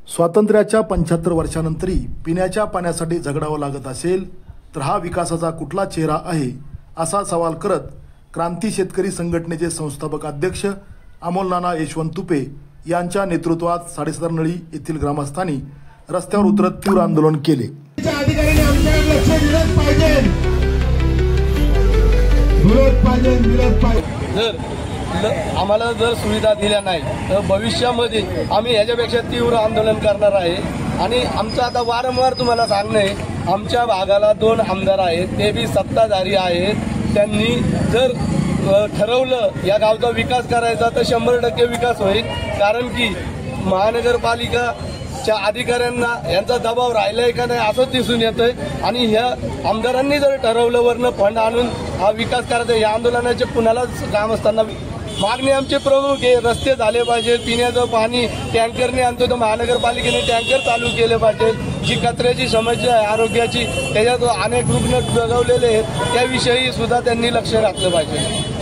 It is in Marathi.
स्वातंत्र्याच्या 75 वर्षानंतरही पिण्याच्या पाण्यासाठी झगडावं लागत असेल तर हा विकासाचा कुठला चेहरा आहे असा सवाल करत क्रांती शेतकरी संघटनेचे संस्थापक अध्यक्ष अमोल नाना यशवंत तुपे यांच्या नेतृत्वात 7.5 नळी येथील ग्रामस्थांनी रस्त्यावर उतरत तीव्र आंदोलन केले। आम्हाला जर सुविधा दिल्या नाही तर भविष्यामध्ये आम्ही याच्यापेक्षा तीव्र आंदोलन करणार आहे। आणि आमचं आता वारंवार तुम्हाला सांगणे, आमच्या भागाला 2 आमदार आहेत, ते बी सत्ताधारी आहेत। त्यांनी जर ठरवलं या गावचा विकास करायचा तर 100% विकास होईल, कारण की महानगरपालिकाच्या अधिकाऱ्यांना यांचा दबाव राहिलाय का नाही असं दिसून येतंय। आणि ह्या आमदारांनी जर ठरवलं वरनं फंड आणून हा विकास करायचा, या आंदोलनाचे कुणालाच ग्रामस्थांना मागणी आमचे प्रमुख आहे। रस्ते झाले पाहिजे, पिण्याचं पाणी टँकरने आणतो तर महानगरपालिकेने टँकर चालू केले पाहिजे। जी कचऱ्याची समस्या आहे आरोग्याची, त्याच्यात अनेक रुग्ण जगवलेले आहेत, त्याविषयी सुद्धा त्यांनी लक्ष राखलं पाहिजे।